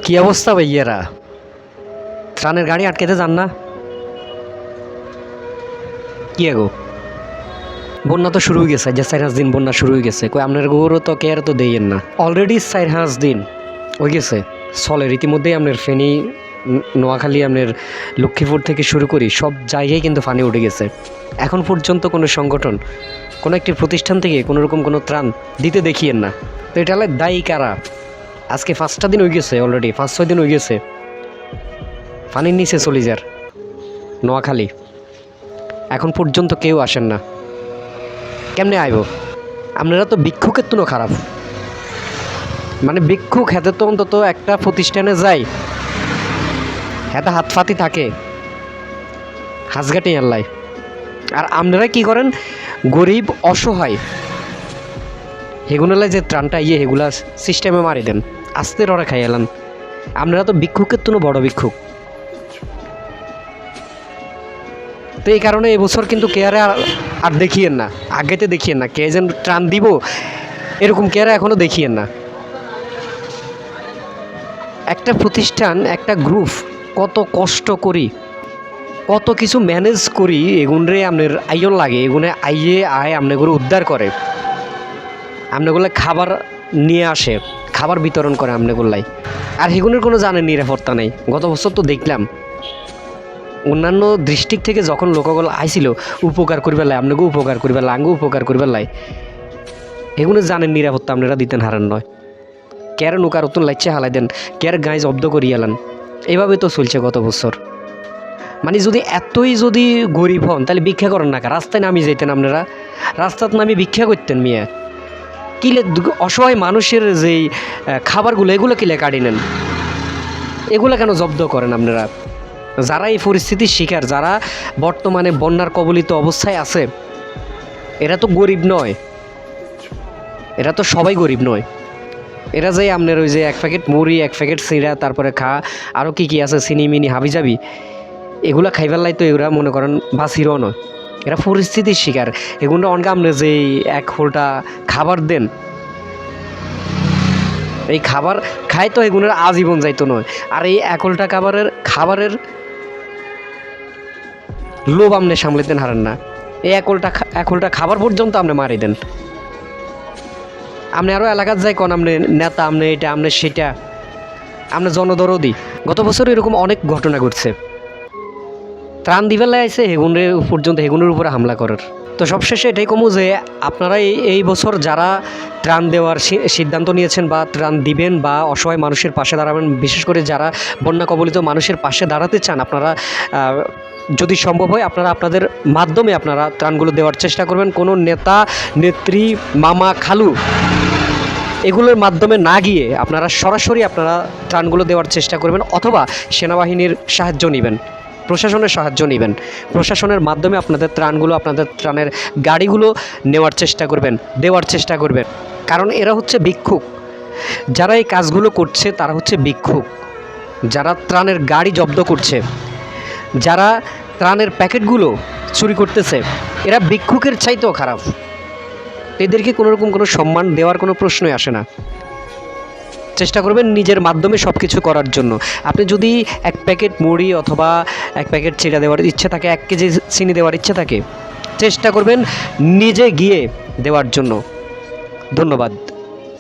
কি অবস্থা ভাইয়েরা, ত্রাণের গাড়ি আটকেতে যান না? কি এগো, বন্যা তো শুরু হয়ে গেছে, যে 4-5 দিন বন্যা শুরু হয়ে গেছে, কই আপনার গরু তো কেয়ার তো দেইয়েন না। অলরেডি 4-5 দিন হয়ে গেছে চলে, ইতিমধ্যেই আপনার ফেনী, নোয়াখালী, আপনার লক্ষ্মীপুর থেকে শুরু করি সব জায়গায় কিন্তু পানি উঠে গেছে। এখন পর্যন্ত কোনো সংগঠন, কোনো একটি প্রতিষ্ঠান থেকে কোনো রকম কোনো ত্রাণ দিতে দেখিয়েন না। তো এটা হলে দায়ী কারা? আজকে 5টা দিন হয়ে গেছে, অলরেডি 5-6 দিন হয়ে গেছে পানির নিচে চলে যার নোয়াখালী, এখন পর্যন্ত কেউ আসেন না। কেমনে আইব? আপনারা তো ভিক্ষুকের তুনো খারাপ, মানে ভিক্ষুক হাতে তো অন্তত একটা প্রতিষ্ঠানে যাই, হাতে হাত ফাতি থাকে, হাঁসগাটি আল্লাহ। আর আপনারা কি করেন, গরিব অসহায় হেগুনালাই যে ত্রাণটা হেগুলা সিস্টেমে মারি দেন, আস্তে রড়া খাই এলান। আপনারা তো ভিক্ষুকের তুনো বড় ভিক্ষুক। তো এই কারণে এবছর কিন্তু কেয়ারে আর দেখিয়েন না, আগেতে দেখিয়েন না, কে যেন ত্রাণ দিব এরকম কেয়ারে এখনও দেখিয়েন না। একটা প্রতিষ্ঠান, একটা গ্রুপ কত কষ্ট করি, কত কিছু ম্যানেজ করি, এগুনরে আপনার আইন লাগে, এগুনে আয় আপনাগুলো উদ্ধার করে, আপনাগুলো খাবার নিয়ে আসে, খাবার বিতরণ করে আপনাগুলাই। আর এগুনের কোনো জানেন নিরাপত্তা নেই। গত বছর তো দেখলাম অন্যান্য ডিস্ট্রিক্ট থেকে যখন লোকগুলো আইছিল উপকার করিবার লাই, আপনাকে উপকার করিবার লাই, আঙ্গু উপকার করিবার লাই, এগুলো জানেন নিরাপত্তা আপনারা দিতেন হারান নয়। কেয়ার নৌকার উত্তন লাইচ্ছে হালাই দেন, কেয়ার গায়ে জব্দ করিয়ালেন। এভাবে তো চলছে গত বছর। মানে যদি এতই যদি গরিব হন তাহলে ভিক্ষা করেন না, রাস্তায় নামি যেতেন আপনারা, রাস্তাত নামি ভিক্ষা করতেন মিয়া। কিলে অসহায় মানুষের যেই খাবারগুলো এগুলো কিলে কাটি নেন, এগুলো কেন জব্দ করেন আপনারা? যারা এই পরিস্থিতির শিকার, যারা বর্তমানে বন্যার কবলিত অবস্থায় আছে, এরা তো গরিব নয়, এরা তো সবাই গরিব নয়। এরা যে আপনার ওই যে 1 প্যাকেট মুড়ি, 1 প্যাকেট সিরা, তারপরে আরও কী আছে চিনি মিনি হাবি যাবি, এগুলা খাইবার লাই তো এরা মনে করেন বাসিরও নয়, এরা পরিস্থিতির শিকার। এগুলো অনেক আপনি যে 1 হোলটা খাবার দেন, এই খাবার খায় তো এগুলোর আজীবন যাইতো নয়। আর এই 1 হোলটা খাবারের লোভ আপনি সামলাতেন হারেন না, এই 1 হোলটা খাবার পর্যন্ত আপনি মারি দেন। আপনি আরও এলাকার যাই কোন আপনি নেতা, আপনি এটা আপনি সেটা, আপনি জনদরদি। গত বছর এরকম অনেক ঘটনা ঘটছে, ত্রাণ দিবেলাই আইসে হেগুনের উপরে হামলা করার। তো সবশেষে এটাই কমু যে আপনারা এই বছর যারা ত্রাণ দেওয়ার সিদ্ধান্ত নিয়েছেন বা ত্রাণ দিবেন বা অসহায় মানুষের পাশে দাঁড়াবেন, বিশেষ করে যারা বন্যা কবলিত মানুষের পাশে দাঁড়াতে চান, আপনারা যদি সম্ভব হয় আপনারা আপনাদের মাধ্যমে আপনারা ত্রাণগুলো দেওয়ার চেষ্টা করবেন। কোনো নেতা নেত্রী, মামা, খালু এগুলোর মাধ্যমে না গিয়ে আপনারা সরাসরি আপনারা ত্রাণগুলো দেওয়ার চেষ্টা করবেন, অথবা সেনাবাহিনীর সাহায্য নেবেন, প্রশাসনের সাহায্য নেবেন। প্রশাসনের মাধ্যমে আপনাদের ত্রাণগুলো, আপনাদের ত্রাণের গাড়িগুলো দেওয়ার চেষ্টা করবেন। কারণ এরা হচ্ছে ভিক্ষুক, যারা এই কাজগুলো করছে তারা হচ্ছে ভিক্ষুক। যারা ত্রাণের গাড়ি জব্দ করছে, যারা ত্রাণের প্যাকেটগুলো চুরি করতেছে, এরা ভিক্ষুকের চাইতেও খারাপ। এদেরকে কোনোরকম কোনো সম্মান দেওয়ার কোনো প্রশ্নই আসে না। চেষ্টা করবেন নিজের মাধ্যমে সব কিছু করার জন্য। আপনি যদি 1 প্যাকেট মুড়ি অথবা 1 প্যাকেট চিড়া দেওয়ার ইচ্ছে থাকে, 1 কেজি চিনি দেওয়ার ইচ্ছে থাকে, চেষ্টা করবেন নিজে গিয়ে দেওয়ার জন্য। ধন্যবাদ।